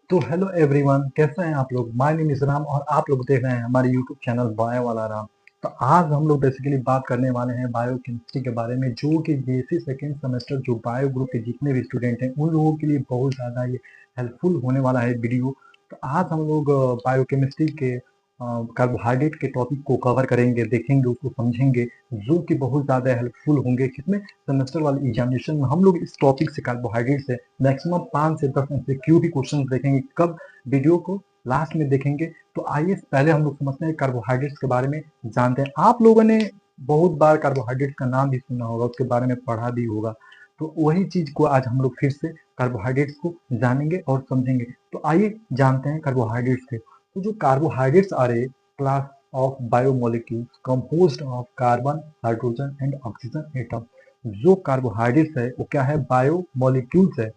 तो hello everyone, कैसे हैं आप लोग। माय नेम इज राम और आप लोग देख रहे हैं हमारे यूट्यूब चैनल बायो वाला राम। तो आज हम लोग बेसिकली बात करने वाले हैं बायो केमिस्ट्री के बारे में, जो कि बीएससी सेकेंड सेमेस्टर जो बायो ग्रुप के जितने भी स्टूडेंट हैं उन लोगों के लिए बहुत ज़्यादा ये हेल्पफुल होने वाला है वीडियो। तो आज हम लोग बायो केमिस्ट्री के कार्बोहाइड्रेट के टॉपिक को कवर करेंगे, देखेंगे, उसको समझेंगे, जो कि बहुत ज़्यादा हेल्पफुल होंगे। किसमें? सेमेस्टर वाले एग्जामिनेशन में हम लोग इस टॉपिक से, कार्बोहाइड्रेट से मैक्सिमम 5 से 10 एमसीक्यू भी क्वेश्चन देखेंगे। कब? वीडियो को लास्ट में देखेंगे। तो आइए पहले हम लोग समझते हैं कार्बोहाइड्रेट्स के बारे में, जानते हैं। आप लोगों ने बहुत बार कार्बोहाइड्रेट का नाम भी सुना होगा, उसके बारे में पढ़ा भी होगा। तो वही चीज को आज हम लोग फिर से कार्बोहाइड्रेट्स को जानेंगे और समझेंगे। तो आइए जानते हैं कार्बोहाइड्रेट्स के। तो जो carbohydrates are a class of biomolecules composed of carbon, hydrogen and oxygen atom. जो कार्बोहाइड्रेट्स है वो क्या है? बायोमोलिक्यूल्स है।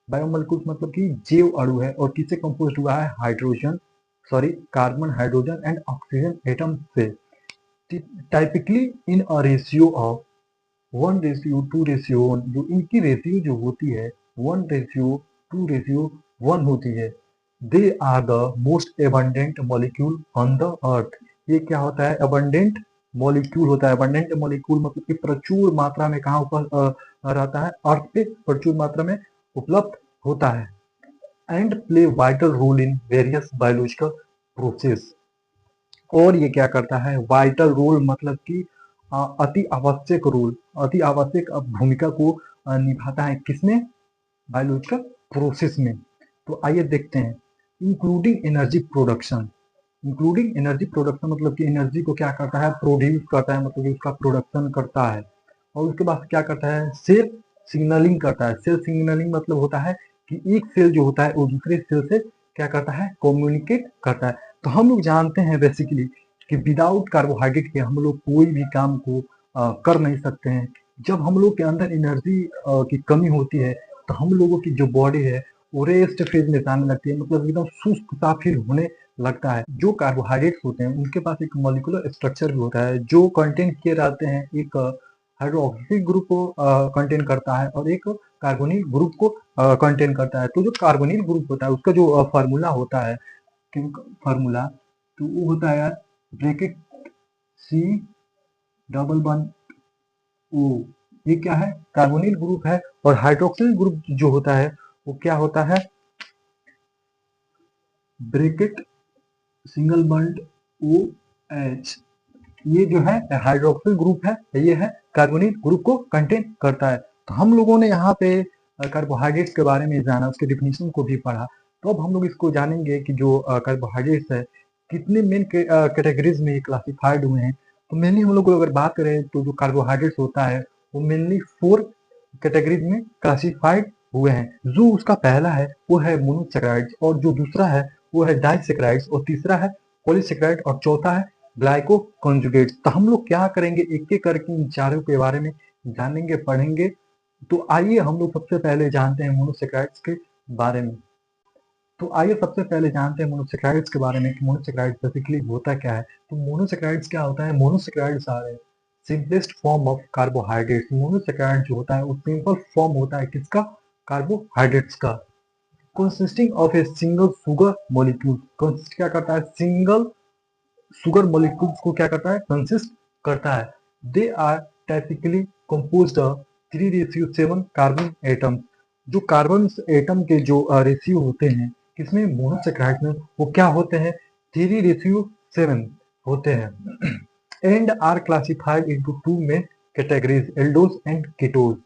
बायोमोलिक्यूल्स मतलब कि जैव अणु है, और किससे कंपोज्ड हुआ है? Carbon, hydrogen and oxygen atom से। Typically in a ratio of 1:2:1। जो इनकी रेशियो जो होती है 1:2:1 होती है। They are the most abundant molecule on the earth. ये क्या होता है? एबंडेंट मॉलिक्यूल होता है। एबंडेंट मॉलिक्यूल मतलब कि प्रचुर मात्रा में कहाँ रहता है? अर्थ पे प्रचुर मात्रा में उपलब्ध होता है। And play vital role in various biological process. और ये क्या करता है? वाइटल रोल मतलब कि अति आवश्यक रोल, अति आवश्यक भूमिका को निभाता है। किसमें? बायोलॉजिकल प्रोसेस में। तो आइए देखते हैं। Including energy production. Including energy production मतलब कि एनर्जी को क्या करता है? प्रोड्यूस करता है, मतलब कि उसका प्रोडक्शन करता है। और उसके बाद क्या करता है? सेल सिग्नलिंग करता है। सेल सिग्नलिंग मतलब होता है कि एक सेल जो होता है वो दूसरे सेल से क्या करता है? कम्युनिकेट करता है। तो हम लोग जानते हैं बेसिकली कि विदाउट कार्बोहाइड्रेट के हम लोग कोई भी काम को कर नहीं सकते हैं। जब हम लोग के अंदर एनर्जी की कमी होती है तो हम लोगों की जो बॉडी है वो रेस्ट फेज में जाने लगती है, मतलब एकदम सुस्त सा फील होने लगता है। जो कार्बोहाइड्रेट्स होते हैं उनके पास एक मॉलिक्यूलर स्ट्रक्चर भी होता है जो कंटेन किए रहते हैं। एक हाइड्रोक्सी ग्रुप को कंटेन करता है और एक कार्बोनिल ग्रुप को कंटेन करता है। तो जो कार्बोनिल ग्रुप होता है उसका जो फार्मूला होता है, फार्मूला, तो वो होता है यार ब्रैकेट सी डबल वन ओ। ये क्या है? कार्बोनिल ग्रुप है। और हाइड्रोक्सिल ग्रुप जो होता है वो क्या होता है? Bracket single bond O H. ये जो है हाइड्रोक्सिल ग्रुप है, ये है कार्बोनिल ग्रुप को कंटेन करता है। तो हम लोगों ने यहाँ पे कार्बोहाइड्रेट्स के बारे में जाना, उसके डिफिनीशन को भी पढ़ा। तो अब हम लोग इसको जानेंगे कि जो कार्बोहाइड्रेट्स है कितने मेन कैटेगरीज में क्लासिफाइड हुए हैं। तो मेनली हम लोग अगर बात करें तो जो कार्बोहाइड्रेट्स होता है वो मेनली 4 कैटेगरीज में क्लासिफाइड हुए हैं। जो उसका पहला है वो है मोनोसेक्राइड्स, और जो दूसरा है वो है डाइसेक्राइड्स, और तीसरा है पॉलीसेक्राइड, और चौथा है ग्लाइको कॉन्जुगेट। तो हम लोग क्या करेंगे, एक एक करके इन चारों के बारे में जानेंगे, पढ़ेंगे। तो आइए हम लोग सबसे पहले जानते हैं मोनोसेक्राइड्स के बारे में। तो आइए सबसे पहले जानते हैं मोनोसेक्राइड्स के बारे में कि मोनोसेक्राइड्स बेसिकली होता क्या है। तो मोनोसेक्राइड्स क्या होता है? Monosaccharides are simplest form of carbohydrates. Monosaccharide जो होता है वो सिंपल फॉर्म होता है किसका? कार्बोहाइड्रेट्स का। Consisting of a single sugar molecule. Consist क्या करता है? सिंगल शुगर मॉलिक्यूल्स को क्या करता है? कंसिस्ट करता है। They are typically composed of 3:7 carbon atom. जो कार्बन एटम के जो रेशियो होते हैं किसमें? मोनोसेक्राइड में, वो क्या होते हैं? 3:7 होते हैं। And are classified into 2 main categories, aldose and ketose.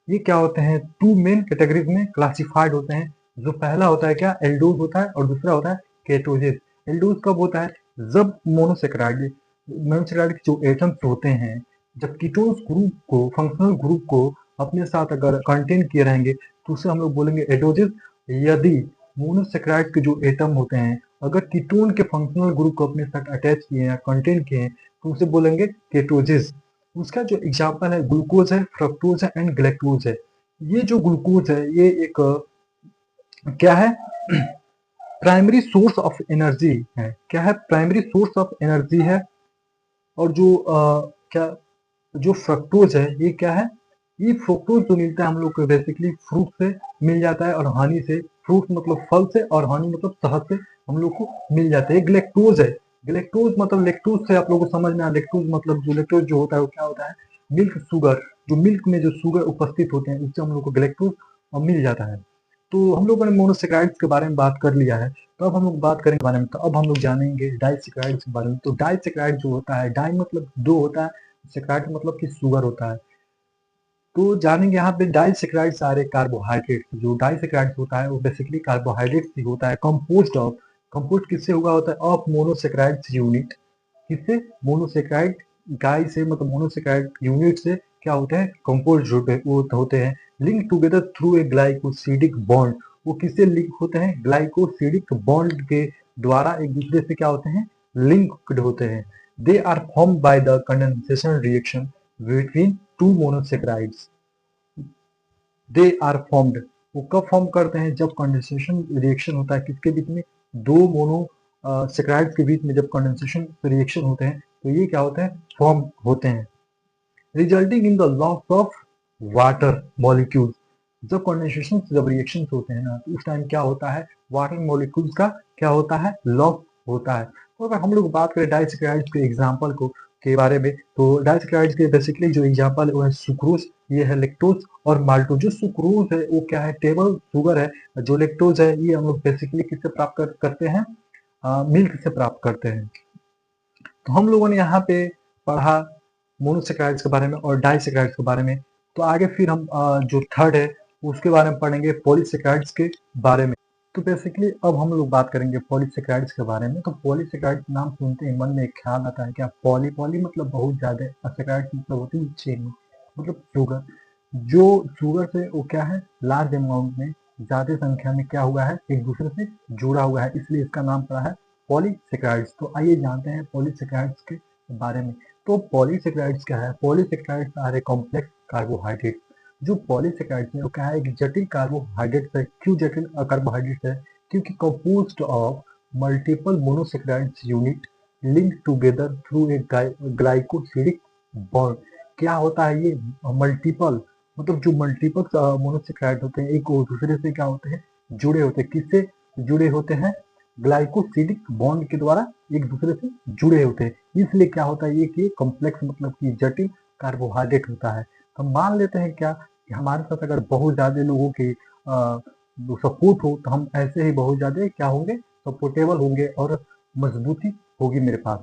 ये क्या होते हैं? 2 मेन कैटेगरीज में क्लासिफाइड होते हैं। जो पहला होता है क्या? एल्डोज होता है, और दूसरा होता है केटोजेस। एल्डोज कब होता है? जब मोनोसेक्राइड मोनोसेक्राइड के जो एटम्स होते हैं जब कीटोन्स ग्रुप को, फंक्शनल ग्रुप को अपने साथ अगर कंटेन किए रहेंगे तो उसे हम लोग बोलेंगे एडोजेस। यदि मोनोसेक्राइड के जो एटम होते हैं अगर कीटोन के फंक्शनल ग्रुप को अपने साथ अटैच किए हैं या कंटेन किए हैं तो उसे बोलेंगे केटोजेस। उसका जो एग्जाम्पल है ग्लूकोज है, फ्रक्टोज है एंड ग्लैक्टोज है। ये जो ग्लूकोज है ये एक क्या है? प्राइमरी सोर्स ऑफ एनर्जी है। क्या है? प्राइमरी सोर्स ऑफ एनर्जी है। और जो क्या, जो फ्रक्टोज है ये क्या है? ये फ्रुक्टोज जो मिलता है हम लोग को बेसिकली फ्रूट से मिल जाता है और हनी से फ्रूट मतलब फल से, और हनी मतलब शहद से हम लोग को मिल जाते हैं। ग्लेक्टोज है, ग्लेक्टोज मतलब लेक्टोज से आप लोगों को समझ में आया, लेक्टोज मतलब जो लेक्टोज जो होता है वो क्या होता है, मिल्क शुगर, जो मिल्क में जो शुगर उपस्थित होते हैं उससे हम लोग को ग्लेक्टोज मिल जाता है। तो हम लोगों ने मोनोसेक्राइड्स के बारे में बात कर लिया है, तो अब हम लोग बात करेंगे बारे में, तो अब हम लोग जानेंगे डाइसेक्राइड्स के बारे में। तो डाइसेक्राइड जो होता है, डाई मतलब दो होता है, सेक्राइड मतलब कि शुगर होता है। तो जानेंगे यहाँ पे डाइसेक्राइड सारे कार्बोहाइड्रेट, जो डाइसेक्राइड होता है वो बेसिकली कार्बोहाइड्रेट से होता है, कंपोज्ड ऑफ, कंपोस्ट किससे हुआ होता है, ऑफ मोनोसेक्राइड्स यूनिट, किससे, मोनोसेक्राइड इकाई से, मतलब मोनोसेक्राइड यूनिट से क्या होते हैं, कंपोज्ड होते हैं, link together through a glycosidic bond, वो किससे लिंक होते हैं, ग्लाइकोसिडिक बॉन्ड के द्वारा एक दूसरे से क्या होते हैं, लिंक्ड होते हैं। They are formed by the condensation reaction between two monosaccharides, they are formed, वो कब फॉर्म करते हैं, जब कंडेंसेशन रिएक्शन होता है किसके बीच में, दो मोनो सेक्राइड्स के बीच में जब कंडेंसेशन रिएक्शन होते हैं तो ये क्या होते हैं, फॉर्म होते हैं, resulting in the loss of water molecules. जब कंडेंसेशन जब रिएक्शन होते हैं ना, तो उस टाइम क्या होता है, वाटर मॉलिक्यूल्स का क्या होता है, लॉस होता है। तो अगर हम लोग बात करें डाइसेक्राइड्स के एग्जाम्पल को के बारे में, तो डाइसेक्राइड्स के बेसिकली जो एग्जाम्पल है वो है सुक्रोज, ये है लेक्टोज और माल्टोज। जो सुक्रोज है वो क्या है, टेबल शुगर है, जो लेक्टोज है ये हम लोग बेसिकली किससे प्राप्त करते हैं, मिल्क से प्राप्त करते हैं। तो हम लोगों ने यहाँ पे पढ़ा मोनोसेक्राइड्स के बारे में और डाइसेक्राइड्स के बारे में। तो आगे फिर हम जो थर्ड है उसके बारे में पढ़ेंगे, पॉलीसेक्राइड्स के बारे में। तो बेसिकली अब हम लोग बात करेंगे पॉलीसेक्राइड्स के बारे में। तो पॉलीसेक्राइड्स नाम सुनते ही मन में एक ख्याल आता है, क्या पॉली, पॉली मतलब बहुत ज्यादा, और सेक्राइड्स मतलब होती है चेन, मतलब शुगर, जो शुगर से वो क्या है, लार्ज अमाउंट में ज्यादा संख्या में क्या हुआ है, एक दूसरे से जुड़ा हुआ है, इसलिए इसका नाम पड़ा है पॉलीसेक्राइड्स। तो आइए जानते हैं पॉलीसेक्राइड्स के बारे में। तो पॉलीसेक्राइड्स क्या है, polysaccharides are a complex carbohydrate. जो पॉलीसेक्राइड्स है वो क्या है, एक जटिल कार्बोहाइड्रेट है। क्यों जटिल कार्बोहाइड्रेट है, क्योंकि composed of multiple monosaccharides unit link together through a glycosidic bond. क्या होता है ये, मल्टीपल, मतलब जो मल्टीपल मोनोसेक्राइड होते हैं एक दूसरे से क्या होते हैं, जुड़े होते हैं, किससे जुड़े होते हैं, ग्लाइकोसिडिक बॉन्ड के द्वारा एक दूसरे से जुड़े होते हैं। इसलिए क्या होता है ये कि कॉम्प्लेक्स मतलब कि जटिल कार्बोहाइड्रेट होता है। हम मान लेते हैं क्या कि हमारे साथ अगर बहुत ज्यादा लोगों की सपोर्ट हो तो हम ऐसे ही बहुत ज्यादा क्या होंगे, सपोर्टेबल होंगे और मजबूती होगी मेरे पास।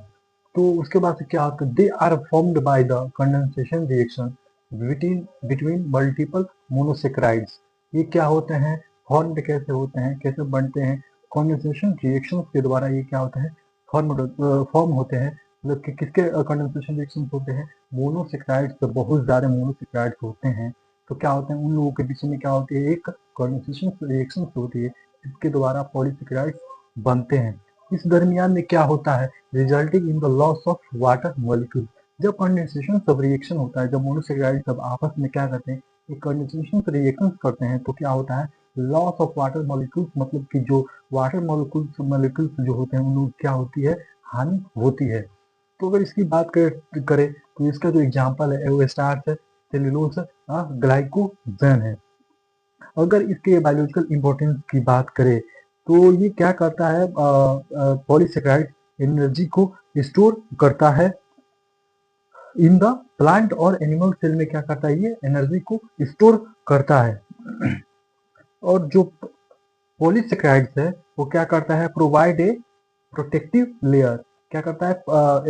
तो उसके बाद से क्या होता है, they are formed by the condensation reaction between between multiple monosaccharides. ये क्या होते हैं, फॉर्म्ड कैसे होते हैं, कैसे बनते हैं, कंडेंसेशन रिएक्शन के द्वारा ये क्या होता है, फॉर्म होते हैं। मतलब कि किसके कंडेंसेशन रिएक्शन होते हैं, मोनोसेक्राइड्स, तो बहुत ज्यादा मोनोसेक्राइड्स होते हैं तो क्या होते हैं, उन लोगों के बीच में क्या होती है, एक कंडेंसेशन रिएक्शन होती है जिसके द्वारा पॉलीसेक्राइड्स बनते हैं। इस दरमियान में क्या होता है, resulting in the loss of water molecule. जब कंडेंसेशन सब रिएक्शन होता है, जब मोनोसेक्राइड सब आपस में क्या करते हैं, एक कंडेंसेशन रिएक्शन करते हैं, तो क्या होता है, लॉस ऑफ वाटर मॉलिक्यूल्स, मतलब कि जो वाटर मॉलिक्यूल्स जो होते हैं उन क्या होती है, हानि होती है। तो अगर इसकी बात करें तो इसका जो एग्जाम्पल है वो स्टार्च है, सेल्यूलोज है, ग्लाइकोजन है। अगर इसके बायोलॉजिकल इंपॉर्टेंस की बात करें तो ये क्या करता है, पॉलीसेक्राइड एनर्जी को स्टोर करता है इन द प्लांट और एनिमल सेल में, क्या करता है ये एनर्जी को स्टोर करता है। और जो पॉलीसेक्राइड्स है वो क्या करता है, प्रोवाइड ए प्रोटेक्टिव लेयर, क्या करता है,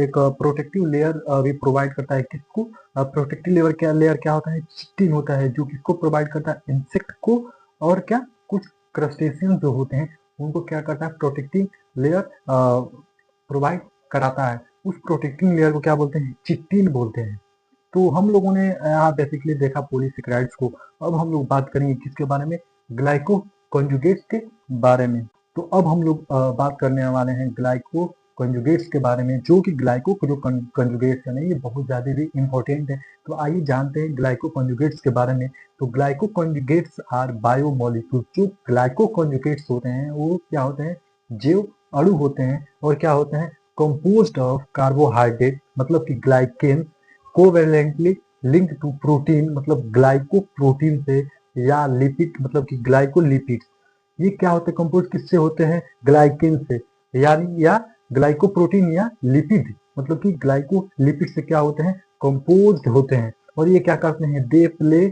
एक प्रोटेक्टिव लेयर भी प्रोवाइड करता है। किसको, प्रोटेक्टिव लेयर क्या होता है, चिटिन होता है, जो किसको प्रोवाइड करता है, इंसेक्ट को, और क्या कुछ क्रस्टेशियन जो होते हैं उनको क्या करता है, प्रोटेक्टिव लेयर प्रोवाइड कराता है। उस प्रोटेक्टिव लेयर को क्या बोलते हैं, चिटिन बोलते हैं। तो हम लोगों ने यहाँ बेसिकली देखा पॉलीसेक्राइड्स को। अब हम लोग बात करेंगे किसके बारे में, ग्लाइको कॉन्जुगेट्स के बारे में। तो अब हम लोग बात करने वाले हैं ग्लाइको कॉन्जुगेट्स के बारे में, जो कि ग्लाइको जो कॉन्जुगेट्स है ना ये बहुत ज्यादा भी इंपॉर्टेंट है। तो आइए जानते हैं ग्लाइको कॉन्जुगेट्स के बारे में। तो ग्लाइको कॉन्जुगेट्स आर बायोमोलिक्यूल्स। जो ग्लाइको कॉन्जुगेट्स होते हैं वो क्या होते हैं, जैव अणु होते हैं, और क्या होते हैं, कंपोज्ड ऑफ कार्बोहाइड्रेट मतलब कि glycan, covalently link to protein मतलब ग्लाइको प्रोटीन से, या लिपिड मतलब कि ग्लाइकोलिपिड, ये क्या होते हैं, कंपोज किससे होते हैं, ग्लाइकिन से, यानी या ग्लाइकोप्रोटीन या लिपिड, मतलब कि ग्लाइकोलिपिड से क्या होते हैं, कंपोज होते हैं। और ये क्या करते हैं, they play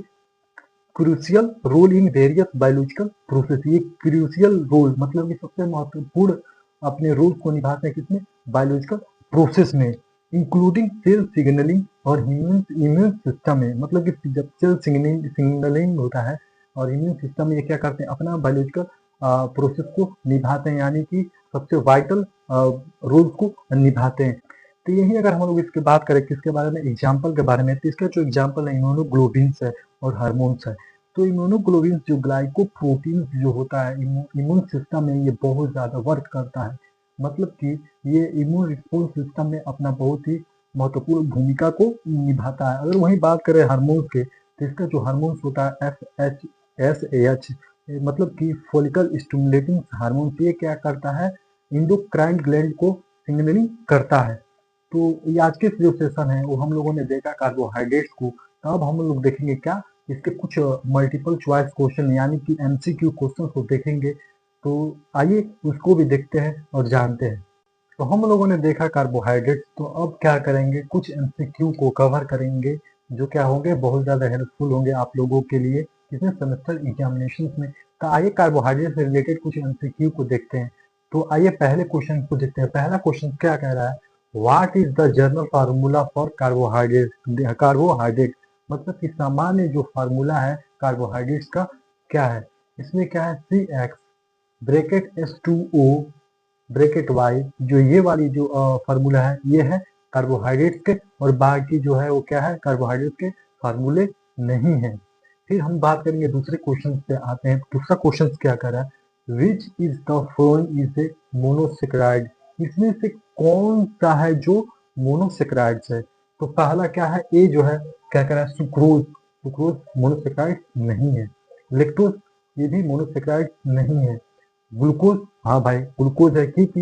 crucial role in various biological process. ये क्रूशियल रोल मतलब कि सबसे महत्वपूर्ण अपने रोल को निभाते हैं किसमें, बायोलॉजिकल प्रोसेस में, इंक्लूडिंग सेल सिग्नलिंग और इम्यून सिस्टम में। मतलब कि जब सेल सिग्नलिंग होता है और इम्यून सिस्टम में ये क्या करते हैं, अपना बायोलॉजिकल प्रोसेस को निभाते हैं, यानी कि सबसे वाइटल रोल को निभाते हैं। तो यही अगर हम लोग इसकी बात करें किसके बारे में, एग्जाम्पल के बारे में, तो इसका जो एग्जाम्पल है इम्यूनोग्लोबिन्स है और हार्मोन्स है। तो इम्यूनोग्लोबिन्स जो ग्लाइकोप्रोटीन जो होता है इम्यून सिस्टम में ये बहुत ज़्यादा वर्क करता है, मतलब कि ये इम्यून रिस्पॉन्स सिस्टम में अपना बहुत ही महत्वपूर्ण भूमिका को निभाता है। अगर वही बात करें हार्मोन्स के, तो इसका जो हार्मोन्स होता है FSH, मतलब कि फॉलिकल स्टिमुलेटिंग हार्मोन, ये क्या करता है, इंडोक्राइन ग्लैंड को सिग्नलिंग करता है। तो ये आज के जो सेशन है वो हम लोगों ने देखा कार्बोहाइड्रेट्स को। तो अब हम लोग देखेंगे क्या, इसके कुछ मल्टीपल चॉइस क्वेश्चन यानी कि MCQ क्वेश्चन को देखेंगे। तो आइए उसको भी देखते हैं और जानते हैं। तो हम लोगों ने देखा कार्बोहाइड्रेट्स, तो अब क्या करेंगे, कुछ MCQ को कवर करेंगे जो क्या होंगे, बहुत ज़्यादा हेल्पफुल होंगे आप लोगों के लिए किसमें, सेमेस्टर एग्जामिनेशन में। तो आइए कार्बोहाइड्रेट से रिलेटेड कुछ MCQ को देखते हैं। तो आइए पहले क्वेश्चन को देखते हैं। पहला क्वेश्चन क्या कह रहा है, what is the general formula for carbohydrate. Carbohydrate मतलब कि सामान्य जो फार्मूला है कार्बोहाइड्रेट्स का क्या है, इसमें क्या है, CX bracket H2O bracket Y, जो ये वाली जो फार्मूला है ये है कार्बोहाइड्रेट्स के, और बाकी जो है वो क्या है, कार्बोहाइड्रेट के फार्मूले नहीं है। फिर हम बात करेंगे दूसरे क्वेश्चन पे आते हैं। दूसरा क्वेश्चन क्या कर रहा है, which is the following is a monosaccharide. इसमें से कौन सा है जो मोनोसेक्राइड्स है। तो पहला क्या है, ए जो है क्या कर रहा है, सुक्रोज। सुक्रोज मोनोसेक्राइड नहीं है। लेक्टोज ये भी मोनोसेक्राइड नहीं है। ग्लूकोज, हाँ भाई ग्लूकोज है, क्योंकि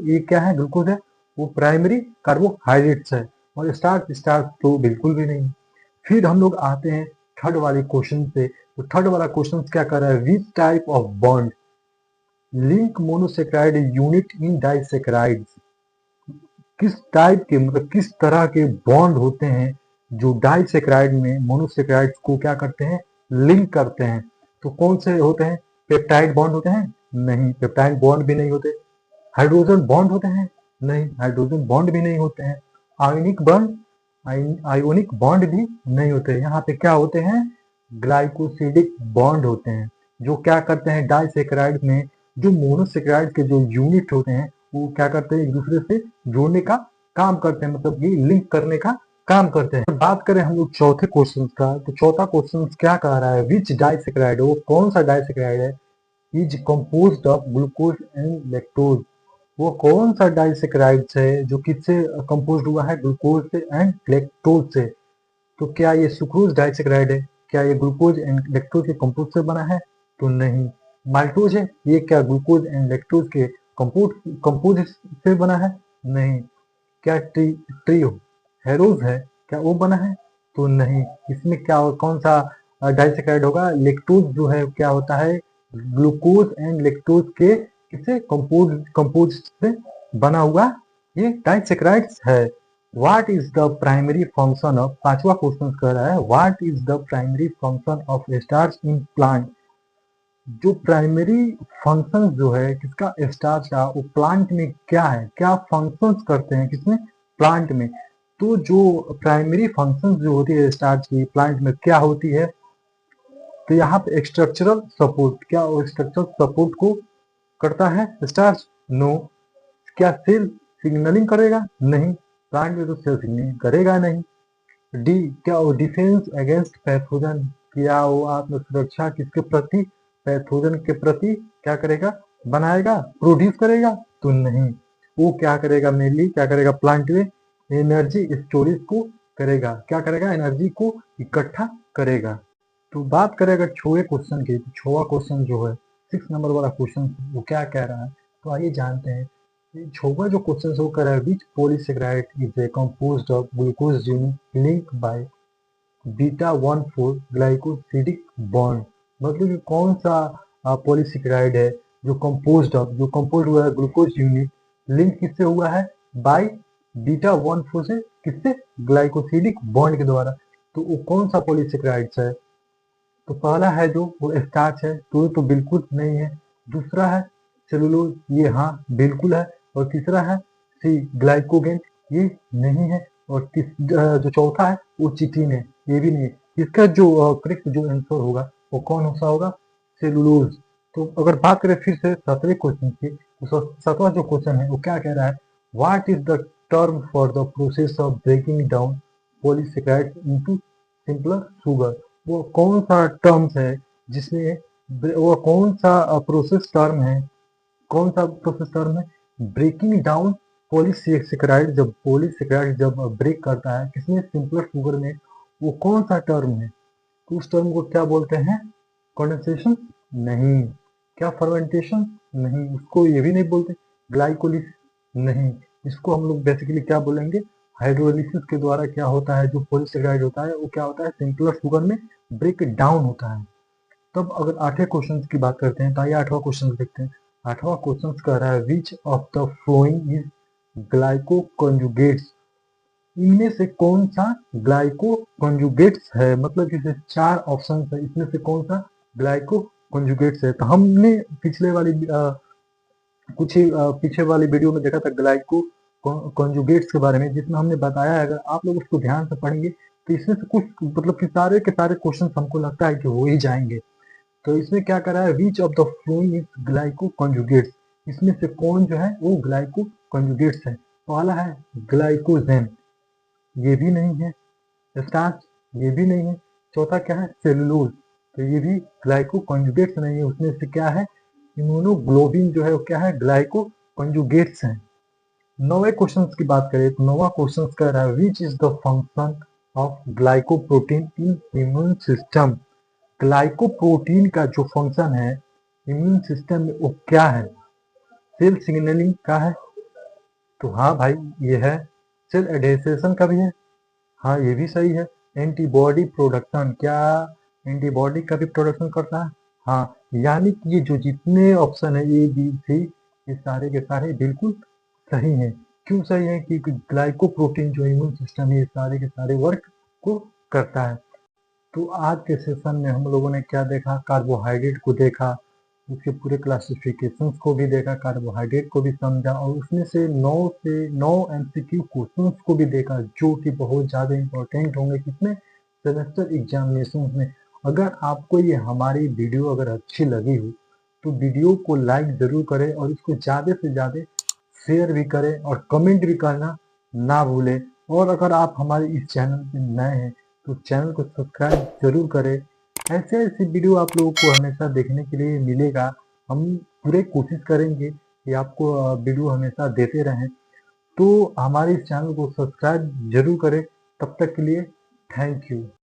ये क्या है, ग्लूकोज है, वो प्राइमरी कार्बोहाइड्रेट्स है। और स्टार्च, स्टार्च तो बिल्कुल भी नहीं। फिर हम लोग आते हैं थर्ड वाले क्वेश्चन पे। तो थर्ड वाला क्वेश्चन क्या कर रहा है, which type of bond link monosaccharide unit in disaccharides. किस टाइप के मतलब किस तरह के बॉन्ड होते हैं जो डाइसेक्राइड में मोनोसेक्राइड को क्या करते हैं, लिंक करते हैं। तो कौन से होते हैं, पेप्टाइड बॉन्ड होते हैं, नहीं पेप्टाइड बॉन्ड भी नहीं होते। हाइड्रोजन बॉन्ड होते हैं, नहीं हाइड्रोजन बॉन्ड भी नहीं होते हैं। आयोनिक बॉन्ड, आयोनिक बॉन्ड भी नहीं होते। यहाँ पे क्या होते हैं, ग्लाइकोसिडिक बॉन्ड होते हैं, जो क्या करते हैं डाइसेक्राइड में, जो मोनोसेक्राइड के जो यूनिट होते हैं वो क्या करते हैं, एक दूसरे से जोड़ने का काम करते हैं, मतलब ये लिंक करने का काम करते हैं। तो बात करें हम लोग चौथे क्वेश्चन का, तो चौथा क्वेश्चन क्या कह रहा है, विच डाइसेक्राइड, वो कौन सा डाइसेक्राइड है, is composed of glucose and lactose. वो कौन सा डाइसेक्राइड है जो किससे कंपोज्ड हुआ है, ग्लूकोज से एंड लैक्टोज से। तो क्या ये सुक्रोज डाइसेक्राइड है, क्या ये ग्लूकोज एंड लैक्टोज के कंपोज से बना है, तो नहीं। माल्टोज है, ये क्या ग्लूकोज एंड लैक्टोज के कंपोज से बना है, नहीं। क्या ट्रियो हेरोज है, क्या वो बना है, तो नहीं। इसमें क्या कौन सा डाइसेक्राइड होगा, लेक्टोज जो है क्या होता है, ग्लूकोज एंड लेक्टोज के किसे कंपोज से बना हुआ ये डाइसेक्राइड्स है। What is the primary function of, पांचवा क्वेश्चन कह रहा है, what is the primary function of starch in plant. जो प्राइमरी फंक्शन जो है किसका, स्टार्च का, वो प्लांट में क्या है, क्या फंक्शंस करते हैं किसमें, प्लांट में। तो जो प्राइमरी फंक्शंस जो होती है स्टार्च की प्लांट में क्या होती है, तो यहाँ पे स्ट्रक्चरल सपोर्ट, क्या वो स्ट्रक्चरल सपोर्ट को करता है स्टार्च, नो। क्या सेल सिग्नलिंग करेगा, नहीं, प्लांट में तो सेल सिग्नलिंग करेगा नहीं। डी, क्या वो डिफेंस अगेंस्ट पैथोजन, क्या वो आत्म सुरक्षा किसके प्रति, पैथोजन के प्रति क्या करेगा, बनाएगा, प्रोड्यूस करेगा, तो नहीं। वो क्या करेगा, मेनली क्या करेगा, प्लांट में एनर्जी स्टोरेज को करेगा, क्या करेगा, एनर्जी को इकट्ठा करेगा। तो बात करें अगर छवे क्वेश्चन की, तो छवा क्वेश्चन जो है 6 नंबर वाला क्वेश्चन वो क्या कह रहा है, तो आइए जानते हैं। छवा जो क्वेश्चन वो कह रहा है, which polysaccharide is a composed of glucose unit link by beta 1,4 glycosidic bond. मतलब कि कौन सा पॉलीसेकेराइड है जो कंपोज हुआ है ग्लूकोज यूनिट, लिंक किससे हुआ है? बाय बीटा 1 से किससे? ग्लाइकोसिडिक बॉन्ड के द्वारा। तो वो कौन सा पॉलीसेकेराइड्स है? तो पहला है जो वो स्टार्च है, तो ये तो बिल्कुल नहीं है। दूसरा है सेलुलोज, ये हाँ बिल्कुल है। और तीसरा है सी ग्लाइकोगेन, ये नहीं है। और जो चौथा है वो चिटिन है, ये भी नहीं है। इसका जो करेक्ट जो आंसर होगा वो कौन सा होगा? सेलुलोज। तो अगर बात करें फिर से 7वें क्वेश्चन की, तो 7वां जो क्वेश्चन है वो क्या कह रहा है? What is the term for the process of breaking down polysaccharides into simpler sugar? वो कौन सा टर्म्स है जिसमें वो कौन सा प्रोसेस टर्म है, कौन सा प्रोसेस टर्म है? ब्रेकिंग डाउन पॉलीसेकेराइड जब ब्रेक करता है किसमें? सिंपलर शुगर में। वो कौन सा टर्म है? तो उस टर्म को क्या बोलते हैं? कंडेंसेशन? नहीं। क्या फर्मेंटेशन? नहीं, उसको ये भी नहीं बोलते। ग्लाइकोलिसिस? नहीं। इसको हम लोग बेसिकली क्या बोलेंगे? हाइड्रोलिसिस के द्वारा क्या होता है, जो पॉलीसेकेराइड होता है वो क्या होता है? सिंपलर शुगर में ब्रेक डाउन होता है। तब अगर 8वें क्वेश्चन की बात करते हैं तो आइए 8वां क्वेश्चन देखते हैं। 8वां क्वेश्चन कह रहा है which of the following is glyco conjugates? इनमें से कौन सा ग्लाइको कंजुगेट्स है? मतलब जैसे 4 ऑप्शन है, इसमें से कौन सा ग्लाइको कंजुगेट्स है? तो हमने पिछले वाली कुछ ही पीछे वाली वीडियो में देखा था ग्लाइको कंजुगेट्स के बारे में, जिसमें हमने बताया है। अगर आप लोग उसको ध्यान से पढ़ेंगे तो इसमें से कुछ मतलब कि सारे के सारे क्वेश्चन हमको लगता है कि हो ही जाएंगे। तो इसमें क्या कर रहा है? Which of the following is glyco conjugates? इसमें से कौन जो है वो ग्लाइको कंजुगेट्स है? पहला है ग्लाइकोजेन, ये भी नहीं है। स्टार्च, ये भी नहीं है। चौथा क्या है? सेलुलोज, तो ये भी ग्लाइको कंजुगेट्स नहीं है। उसमें से क्या है? इम्यूनोग्लोबिन जो है वो क्या है? ग्लाइको कंजुगेट्स है। 9वें क्वेश्चन की बात करें तो 9वां क्वेश्चन कह रहा है which is the function of glycoprotein in immune system? Glycoprotein का जो फंक्शन है इम्यून सिस्टम में वो क्या है? सेल सिग्नलिंग का है, तो हाँ भाई ये है। सेल एडेसेशन का भी है, हाँ ये भी सही है। एंटीबॉडी प्रोडक्शन, क्या एंटीबॉडी का भी प्रोडक्शन करता है? हाँ। यानी कि ये जो जितने ऑप्शन है ए बी सी, ये सारे के सारे बिल्कुल सही हैं। क्यों सही है? क्योंकि ग्लाइकोप्रोटीन जो इम्यून सिस्टम है ये सारे के सारे वर्क को करता है। तो आज के सेशन में हम लोगों ने क्या देखा? कार्बोहाइड्रेट को देखा, उसके पूरे क्लासिफिकेशंस को भी देखा, कार्बोहाइड्रेट को भी समझा, और उसमें से 9 एमसीक्यू क्वेश्चंस को भी देखा, जो कि बहुत ज़्यादा इंपॉर्टेंट होंगे किसमें? सेमेस्टर एग्जामिनेशन में। अगर आपको ये हमारी वीडियो अगर अच्छी लगी हो तो वीडियो को लाइक ज़रूर करें और इसको ज़्यादा से ज़्यादा शेयर भी करें और कमेंट भी करना ना भूलें। और अगर आप हमारे इस चैनल पे नए हैं तो चैनल को सब्सक्राइब जरूर करें। ऐसे ऐसे वीडियो आप लोगों को हमेशा देखने के लिए मिलेगा। हम पूरे कोशिश करेंगे कि आपको वीडियो हमेशा देते रहें। तो हमारे इस चैनल को सब्सक्राइब जरूर करें। तब तक के लिए थैंक यू।